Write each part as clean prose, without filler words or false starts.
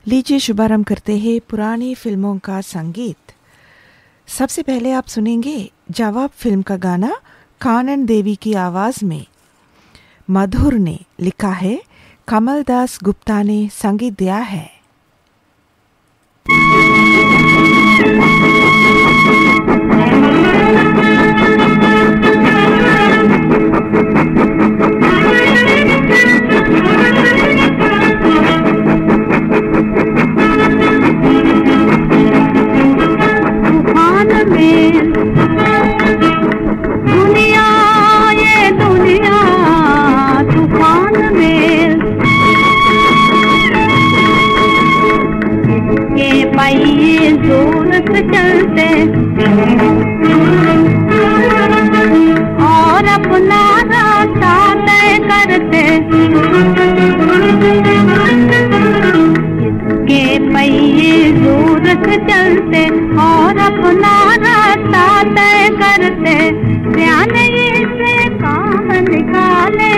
लीजिए शुभारंभ करते हैं पुरानी फिल्मों का संगीत। सबसे पहले आप सुनेंगे जवाब फिल्म का गाना कानन देवी की आवाज में। मधुर ने लिखा है, कमल दास गुप्ता ने संगीत दिया है। चलते और अपना रास्ता तय करते, इसके पहिए जोर से चलते और अपना रास्ता तय करते। जाने से काम निकाले,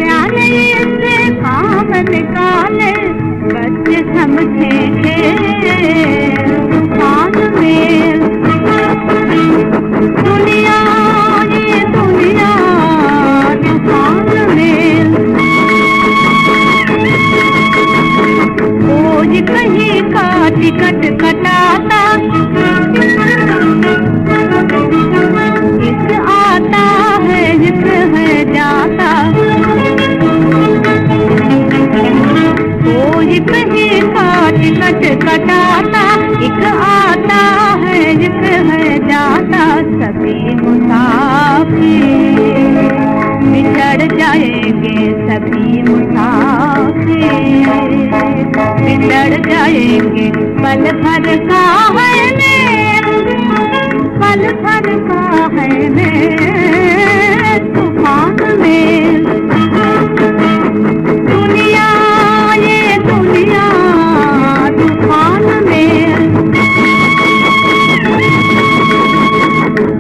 जाने से काम निकाले, बच्चे समझेंगे तूफान में। दुनिया ये दुनिया तूफान में, रोज कहीं का टिकट कटाता, एक आता है एक है जाता, रोज कहीं का टिकट कटाता, एक आता है एक है जाता। सभी मुसाफिर बिछड़ जाएंगे, सभी मुसाफिर बिछड़ जाएंगे। पल भर का है मेल, पल भर का है मेल तूफान में। दुनिया ये दुनिया तूफान में,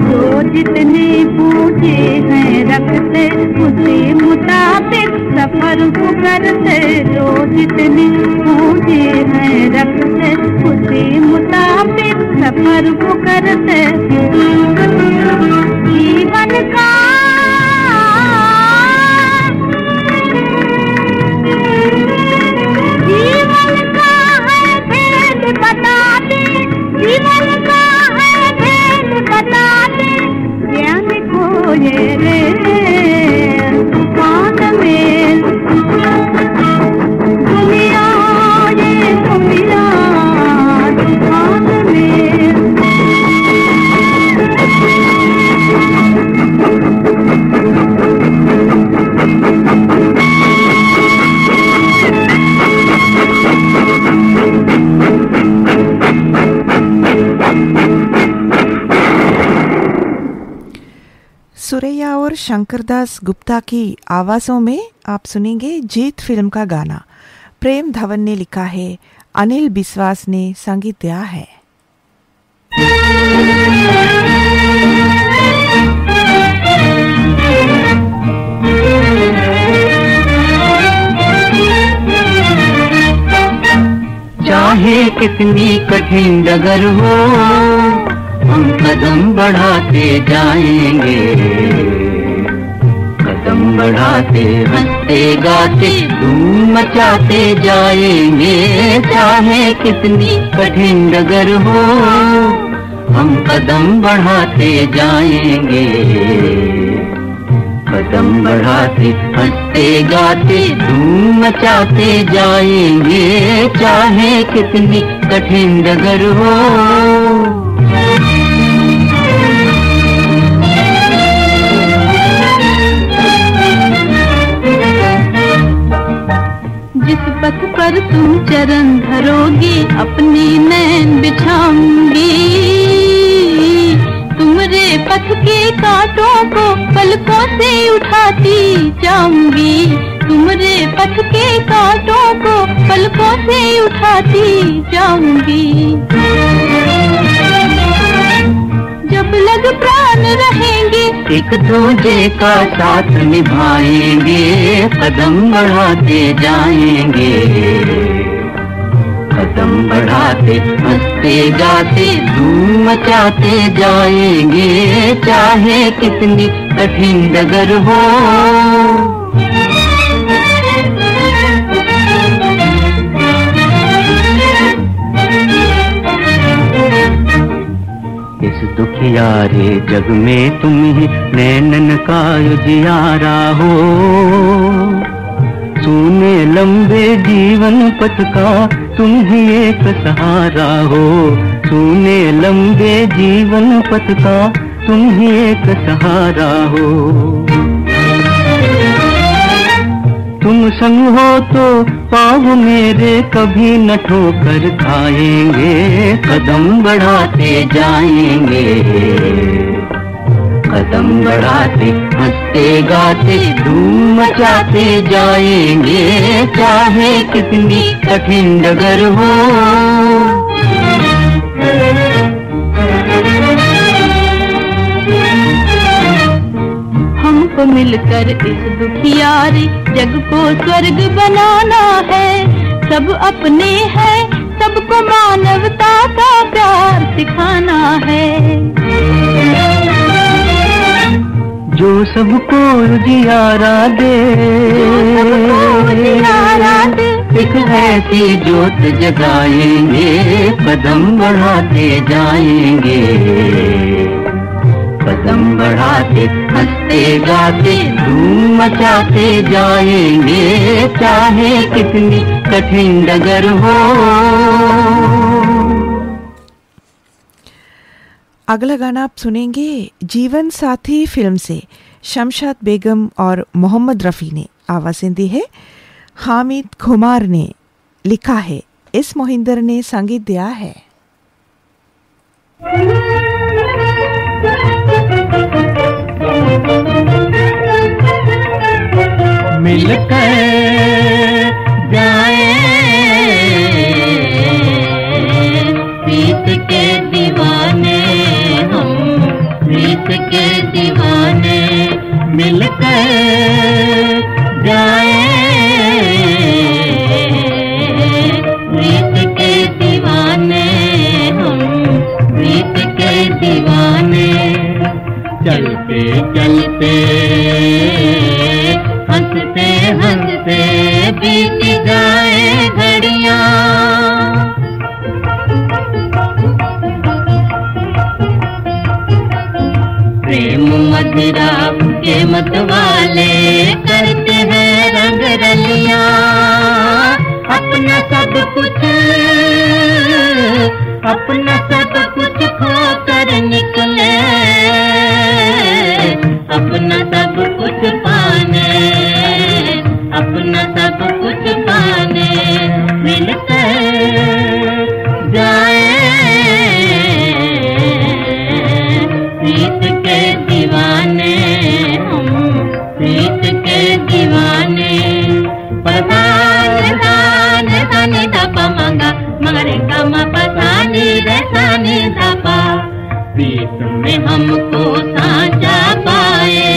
जो जितने पूछे हैं रखते उसी मुताबिक सफर को करते, जो जितने पूछे हैं रखते उसी मुताबिक सफर को करते। जीवन का है भेद बताते, जीवन का है भेद बताते, ज्ञान को ये रे तूफान में। दुनिया ये दुनिया तूफान में। सुरैया और शंकरदास गुप्ता की आवाज़ों में आप सुनेंगे जीत फिल्म का गाना। प्रेम धवन ने लिखा है, अनिल बिस्वास ने संगीत दिया है। चाहे कितनी कठिन डगर हो, हम कदम बढ़ाते जाएंगे, कदम बढ़ाते हंसते गाते धूम मचाते जाएंगे। चाहे कितनी कठिन डगर हो, हम कदम बढ़ाते जाएंगे, कदम बढ़ाते हंसते गाते धूम मचाते जाएंगे। चाहे कितनी कठिन डगर हो। जिस पथ पर तुम चरण धरोगी, अपनी नैन बिछाऊंगी, तुमरे पथ के कांटों को पलकों से उठाती जाऊंगी, तुमरे पथ के कांटों को पलकों से उठाती जाऊंगी। जब लग प्राण रहेंगे, एक दूजे का साथ निभाएंगे, कदम बढ़ाते जाएंगे, बढ़ाते हंसते गाते धूम मचाते जाएंगे, चाहे कितनी कठिन डगर हो। इस दुखियारे जग में तुम ही नैनन का उजियारा हो, सुने लंबे जीवन पथ का तुम ही एक सहारा हो, सुने लंबे जीवन पथ का तुम ही एक सहारा हो। तुम संग हो तो पाँव मेरे कभी न ठोकर खाएंगे, कदम बढ़ाते जाएंगे, कदम बढ़ाते हंसते गाते धूम मचाते जाएंगे, चाहे कितनी कठिन डगर हो। हमको मिलकर इस दुखियारी जग को स्वर्ग बनाना है, सब अपने हैं सबको मानवता का प्यार सिखाना है। जो सबको उजियारा दे, एक ऐसी ज्योत जगाएंगे, कदम बढ़ाते जाएंगे, कदम बढ़ाते हंसते गाते धूम मचाते जाएंगे, चाहे कितनी कठिन डगर हो। अगला गाना आप सुनेंगे जीवन साथी फिल्म से। शमशाद बेगम और मोहम्मद रफ़ी ने आवाज़ें दी है, हामिद खुमार ने लिखा है, एस मोहिंदर ने संगीत दिया है। मिलकर जाए प्रीत के दीवाने, हम प्रीत के दीवाने, मिलकर जाए प्रीत के दीवाने, हम प्रीत के दीवाने, चलते चलते हंसते हंसते बीत जाए घड़ियां, प्रेम मदिरा के मत वाले करते हैं रंग रलियां, अपना सब कुछ खो कर निकले, अपना सब कुछ पाने, अपना सब कुछ पाने, मिलकर जाए प्रीत के दीवाने, हम प्रीत के दीवाने। पसाने सानी दपा मंगा मगरे कमा पसानी रे सानी दपा, प्रीत में हमको साझा पाए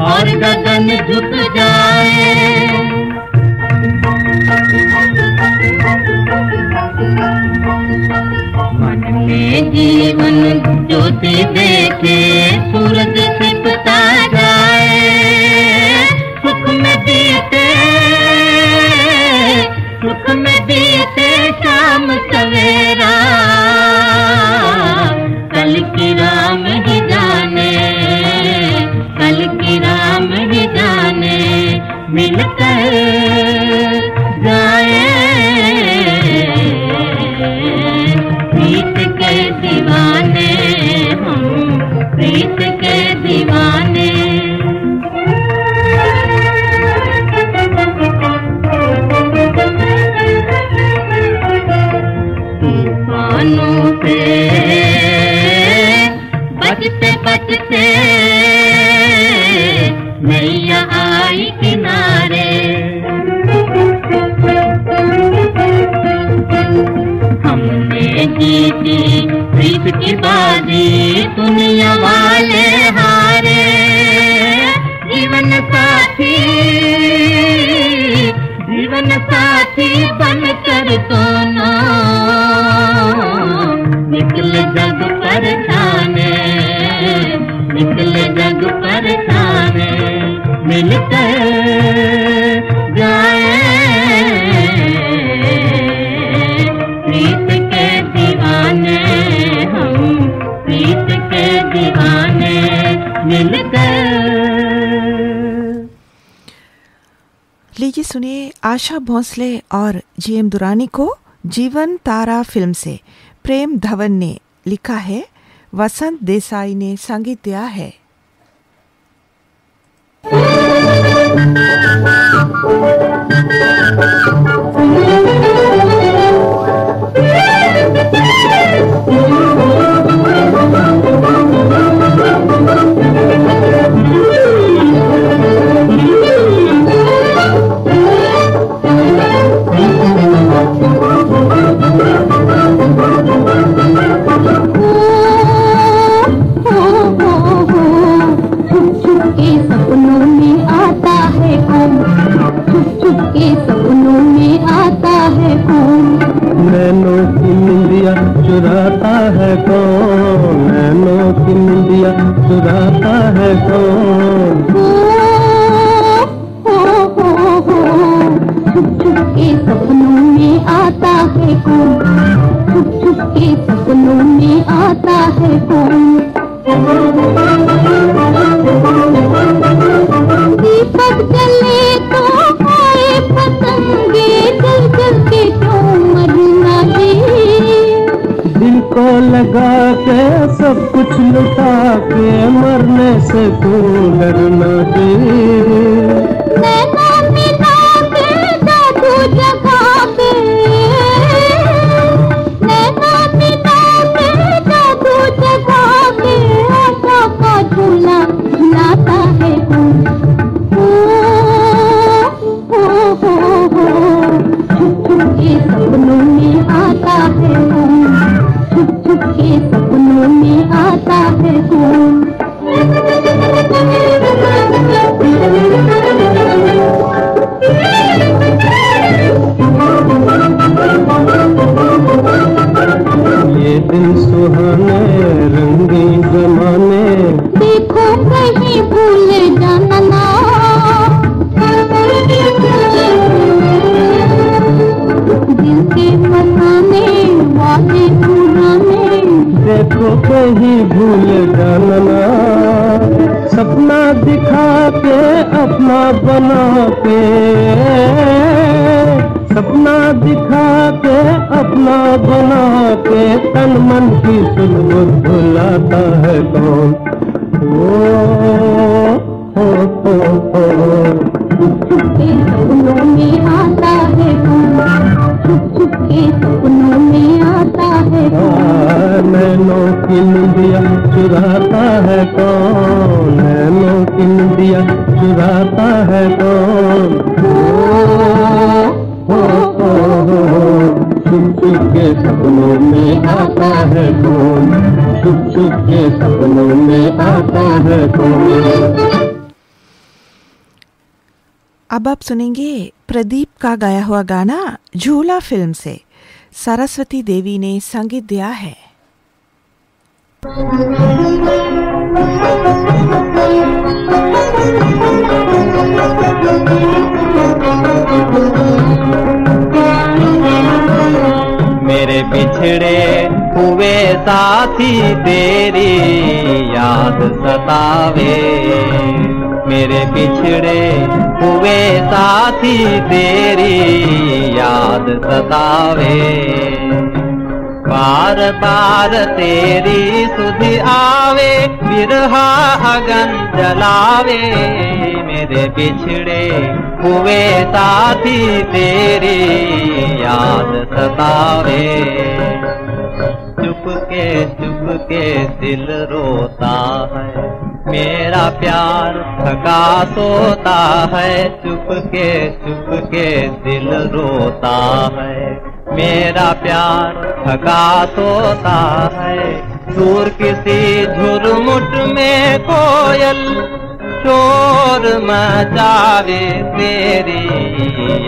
और गगन झुक जाए। मन में जीवन ज्योति देखे सूरज छिपता जाए, सुख में बीते शाम सवेरा, कल की राम ही जाने, कल की राम ही जाने, मिलकर जाए प्रीत के दीवाने, हम प्रीत के दीवाने। तूफानों से बचते बचते नैया आई किनारे, हमने जीती प्रीत की बाजी, दुनिया वाले हारे, जीवन साथी बनकर दोनों सुनिए आशा भोंसले और जीएम दुरानी को जीवन तारा फिल्म से प्रेम धवन ने लिखा है, वसंत देसाई ने संगीत दिया है। नैनों की निंदिया चुराता है कौन, नैनों की निंदिया चुराता है कौन। छुप छुप के सपनों में आता है कौन, छुप छुप के सपनों में आता है कौन। दीपक जले तो आए पतंगे, जल जल के क्यों मरना जी। दिल को लगा के सब कुछ लुटा के मरने से क्यों डरना जी। नैना मिला के जादू जगा के, नैना मिला के जादू जगा के, आशा का झूला झुलाता है कौन। छुप छुप के सपनों में आता है कौन, छुप छुप के सपनों में आता है कौन। ये दिन सुहाने रंगीन जमाने, देखो कहीं भूल जाना ना। दिल के मनाने वादे पुराने, देखो कहीं भूल जाना ना। सपना दिखा के अपना बना के, सपना दिखा के अपना बना के, तन मन की सुलझ भुलाता है कौन। छुप छुप के सपनों में आता है कौन, छुप छुप के सपनों में आता है कौन। नैनों की निंदिया चुराता है कौन, नैनों की निंदिया चुराता है कौन। छुप छुप के सपनों में आता है कौन, छुप छुप के सपनों में आता है कौन। अब आप सुनेंगे प्रदीप का गाया हुआ गाना झूला फिल्म से, सरस्वती देवी ने संगीत दिया है। मेरे बिछड़े हुए साथी तेरी याद सतावे, मेरे बिछड़े हुए साथी तेरी याद सतावे। बार बार तेरी सुध आवे, बिरहा अगन जलावे। मेरे बिछड़े हुए साथी तेरी याद सतावे। चुप के दिल रोता है, मेरा प्यार थका सोता है। चुप के दिल रोता है, मेरा प्यार थका सोता है। दूर किसी झुरमुट में कोयल शोर मचावे, तेरी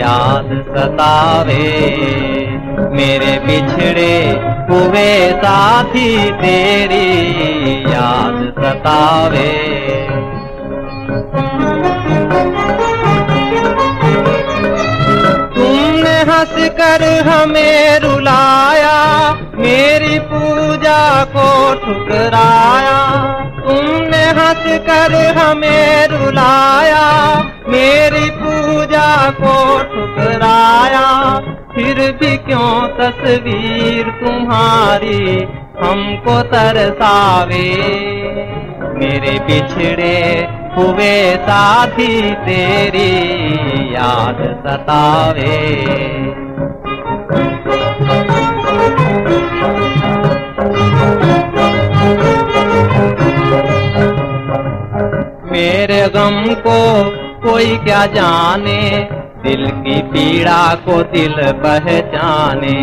याद सतावे। मेरे बिछड़े हुए साथी तेरी याद सतावे। तुमने हंस कर हमें रुलाया, मेरी पूजा को ठुकराया। तुमने हंस कर हमें रुलाया, मेरी पूजा पूजा को ठुकराया, फिर भी क्यों तस्वीर तुम्हारी हमको तरसावे। मेरे बिछड़े हुए साथी तेरी याद सतावे। मेरे गम को कोई क्या जाने, दिल की पीड़ा को दिल पहचाने,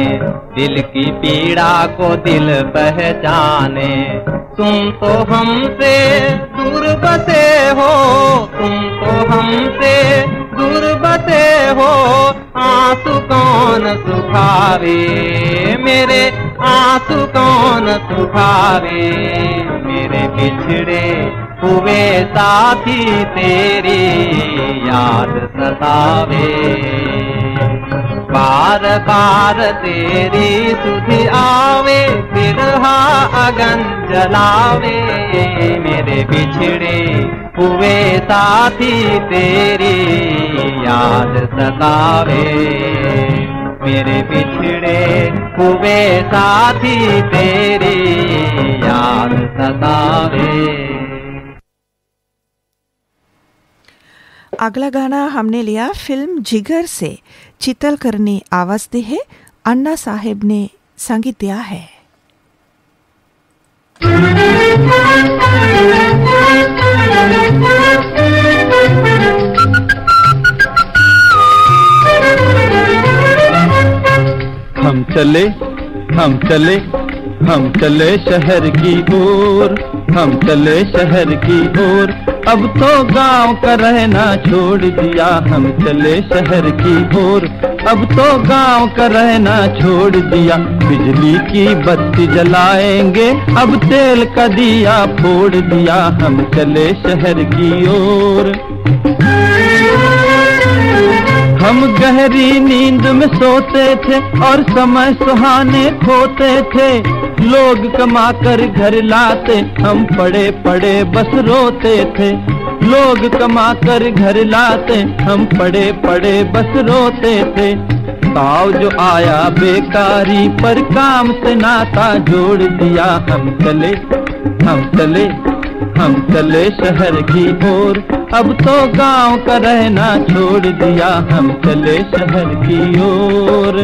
दिल की पीड़ा को दिल पहचाने। तुम तो हमसे दूर बसे हो, तुम तो हमसे दूर बसे हो, आंसू कौन सुखावे, मेरे आंसू कौन सुखावे। मेरे बिछड़े हुए साथी तेरी याद सतावे। बार बार तेरी सुधि आवे, बिरहा अगन जलावे। मेरे बिछड़े हुए साथी तेरी याद सतावे। मेरे बिछड़े हुए साथी तेरी याद सतावे। अगला गाना हमने लिया फिल्म जिगर से। चितलकर ने आवाज दी है, अन्ना साहेब ने संगीत दिया है। हम चले हम चले हम चले शहर की ओर, हम चले शहर की ओर। अब तो गांव का रहना छोड़ दिया, हम चले शहर की ओर। अब तो गांव का रहना छोड़ दिया, बिजली की बत्ती जलाएंगे, अब तेल का दिया फोड़ दिया। हम चले शहर की ओर। हम गहरी नींद में सोते थे और समय सुहाने खोते थे। लोग कमा कर घर लाते, हम पड़े पड़े बस रोते थे। लोग कमा कर घर लाते, हम पड़े पड़े बस रोते थे। ताव जो आया बेकारी पर काम से नाता जोड़ दिया। हम चले हम चले हम चले शहर की ओर। अब तो गांव का रहना छोड़ दिया, हम चले शहर की ओर।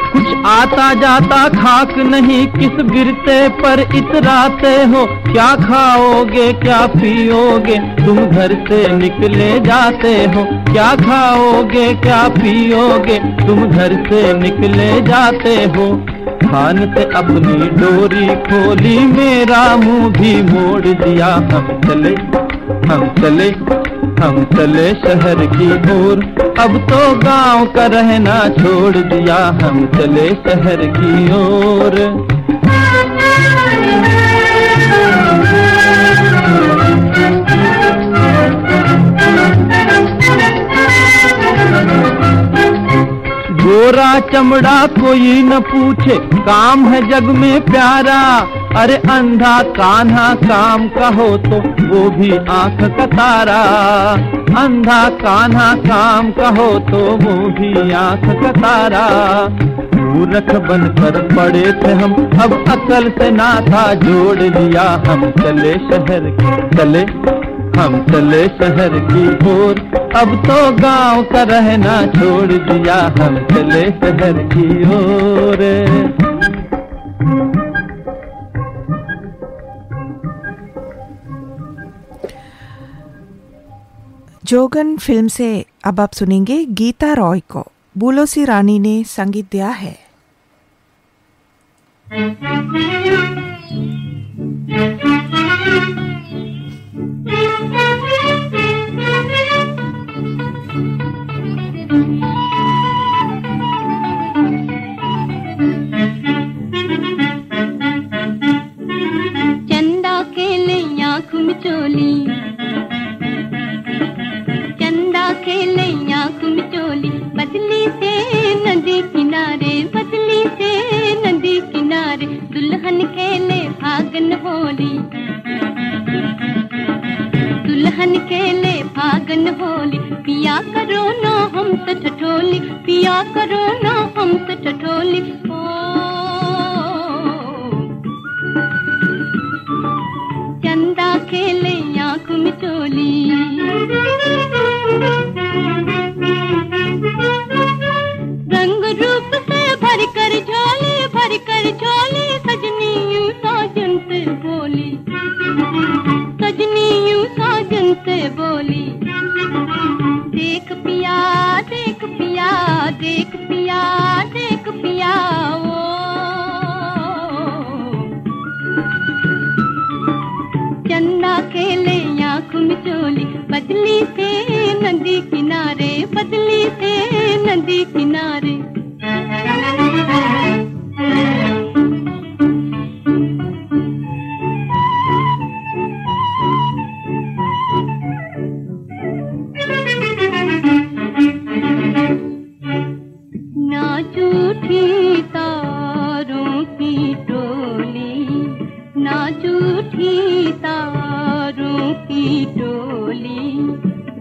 कुछ आता जाता खाक नहीं, किस गिरते पर इतराते हो। क्या खाओगे क्या पियोगे, तुम घर से निकले जाते हो। क्या खाओगे क्या पियोगे, तुम घर से निकले जाते हो। खान से अपनी डोरी खोली, मेरा मुंह भी मोड़ दिया। हम चले हम चले हम चले शहर की ओर। अब तो गांव का रहना छोड़ दिया, हम चले शहर की ओर। गोरा चमड़ा कोई न पूछे, काम है जग में प्यारा। अरे अंधा कान्हा काम का हो तो वो भी आंख का तारा। अंधा कान्हा काम का हो तो वो भी आंख का तारा। मूर्ख बनकर पड़े थे हम, अब अकल से नाता जोड़ लिया। हम चले शहर की चले हम चले शहर की ओर। अब तो गांव का रहना छोड़ दिया, हम चले शहर की ओर। जोगन फिल्म से अब आप सुनेंगे गीता रॉय को। बुलोसी रानी ने संगीत दिया है। चंदा खेले आँख मिचोली, चंदा खेले आँख मिचोली। बदली से नदी किनारे, बदली से होली, दुल्हन खेले फागन होली, पिया करो ना हमसे ठठोली, पिया करो ना हमसे ठठोली। चंदा खेले आँख मिचोली, रंग रूप से भर कर झोली, सजनी यूं साजन से बोली, सजनी यूं साजन से बोली। देख पिया देख पिया देख पिया देख पिया ओ, चंदा खेले आँख मिचोली, बदली से नदी किनारे, बदली से नदी किनारे। ना झूठी तारों की टोली, ना झूठी तारों की टोली,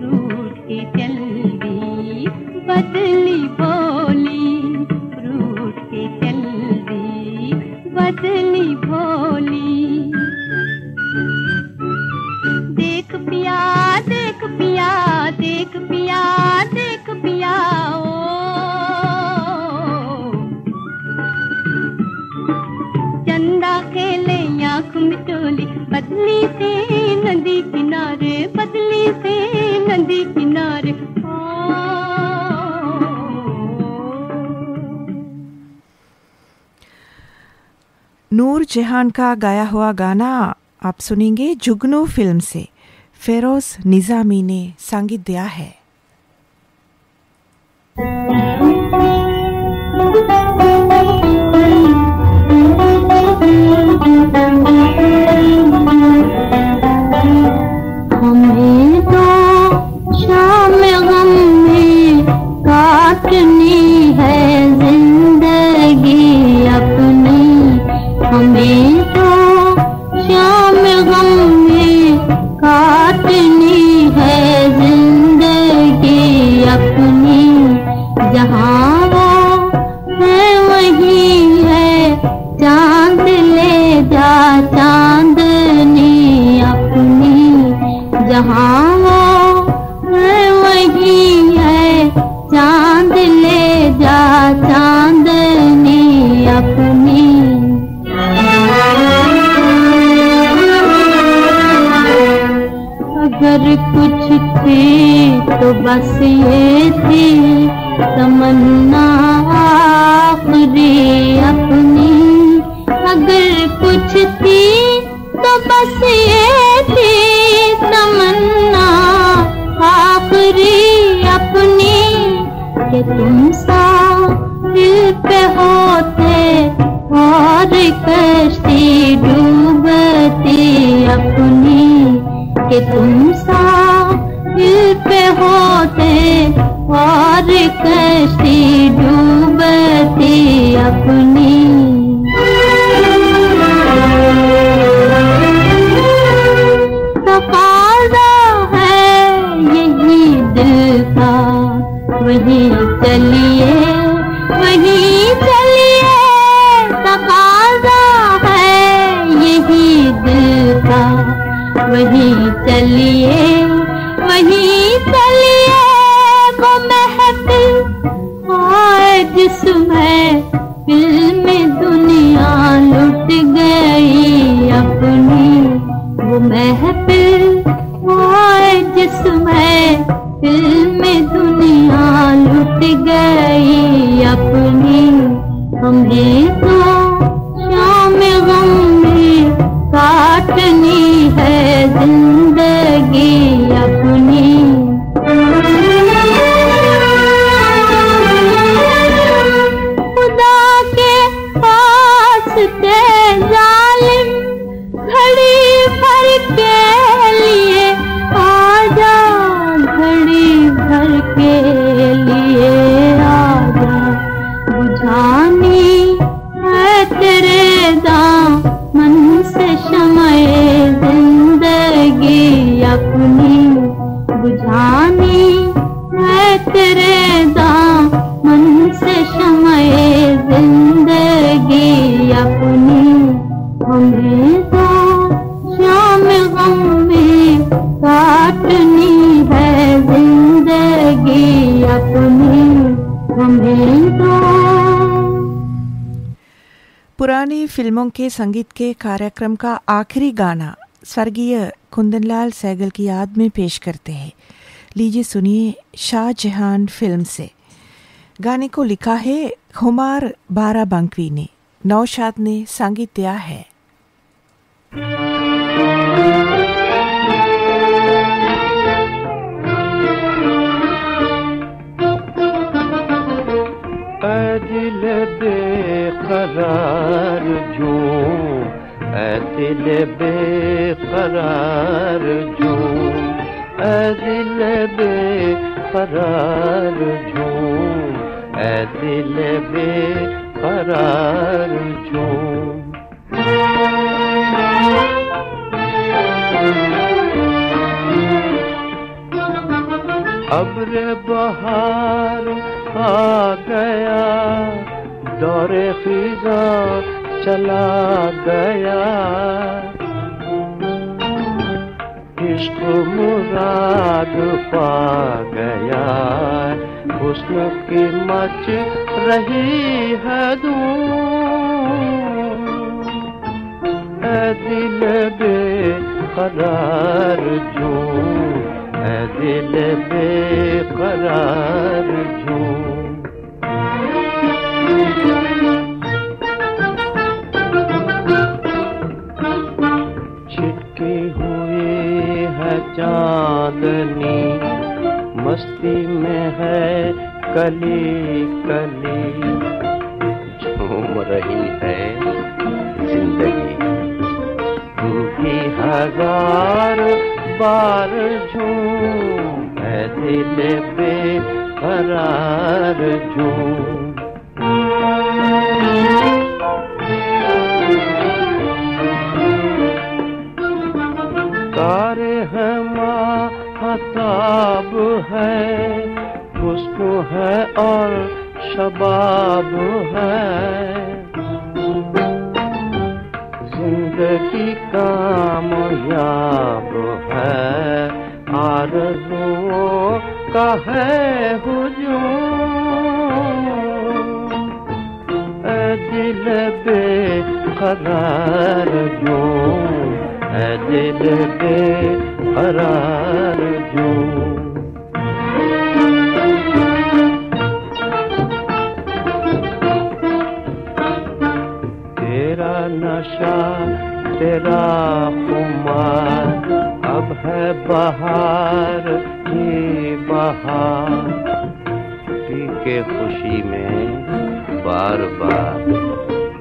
रूठ के चल दी बदली भोली, रूठ के चल दी बदली भोली। देख पिया देख पिया देख पिया देख पिया ओ, चंदा खेले आँख मिचोली, बदली से नदी किनारे, बदली से नदी किनारे। नूर जहान का गाया हुआ गाना आप सुनेंगे जुगनू फिल्म से। फेरोज निजामी ने संगीत दिया है। हमें तो शाम गम में काटनी है जिंदगी अपनी, हमें तो शाम गम में काटनी है जिंदगी अपनी। जहाँ वो है वही है, चांद ले जा चांदनी अपनी। जहाँ वो है वही है, चांद ले जा चांदनी अपनी। अगर कुछ थी तो बस ये थी तमन्ना आखिरी अपनी। अगर कुछ थी तो बस ये थी तमन्ना आखिरी अपनी, कि तुम साहिल पे होते और कश्ती डूबती अपनी, कि तुम साहिल पे होते और कश्ती डूबती अपनी। तकाज़ा है यही दिल का, वहीं चलिए वहीं चलिए। तकाज़ा है यही दिल का, वहीं चलिए वहीं चलिए। वो महफिल आए जिसमें फिल्म दुनिया लुट गई अपनी। वो महफिल आए जिसमें फिल्म दुनिया लुट गई अपनी। हमें तो शाम गम में काटनी है जिंदगी अपनी। खुदा के पास ते जालिम घड़ी भर के लिए आजा, घड़ी भर के लिए आजा। बुझानी काटनी है जिंदगी अपनी हमें दो। पुरानी फिल्मों के संगीत के कार्यक्रम का आखिरी गाना स्वर्गीय कुंदनलाल सहगल की याद में पेश करते हैं। लीजिए सुनिए शाहजहां फिल्म से। गाने को लिखा है खुमार बाराबंकी ने, नौशाद ने संगीत दिया है। दिल बेकरार जो, दिल बेकरार जो, दिल बेकरार जो, दिल बेकरार जो। अब्र बहार आ गया, दौरे खिज़ा चला गया, इश्क मुराद पा गया, हुस्न की मच रही है धूम। ऐ दिल बेकरार जो, ऐ दिल बेकरार जो। छिटकी हुई है चांदनी, मस्ती में है कली कली, झूम रही है जिंदगी, तू भी हजार बार झूम। है दिल बेकरार झूम। तारे हैं महताब है, खुशबू है और शबाब है, जिंदगी कामयाब है, आरज़ुओं का है हुजूम। ऐ दिल बेकरार जो, ऐ दिल बेकरार जो। तेरा नशा तेरा खुमार, अब है बहार की बहार, पी के खुशी में बार बार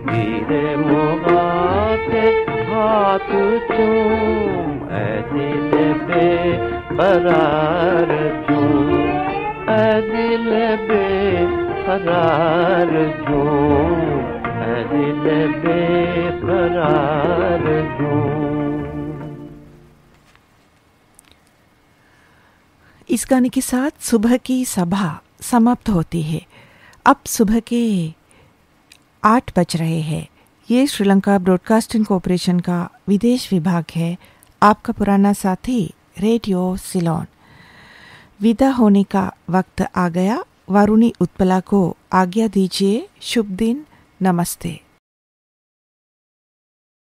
धीरे मुहासे हाथ चूम। ऐ दिल बेकरार झूम, ऐ दिल बेकरार झूम, ऐ दिल बेकरार झूम। इस गाने के साथ सुबह की सभा समाप्त होती है। अब सुबह के 8 बज रहे हैं। ये श्रीलंका ब्रॉडकास्टिंग कॉरपोरेशन का विदेश विभाग है। आपका पुराना साथी रेडियो सिलोन। विदा होने का वक्त आ गया। वारुणी उत्पला को आज्ञा दीजिए। शुभ दिन। नमस्ते।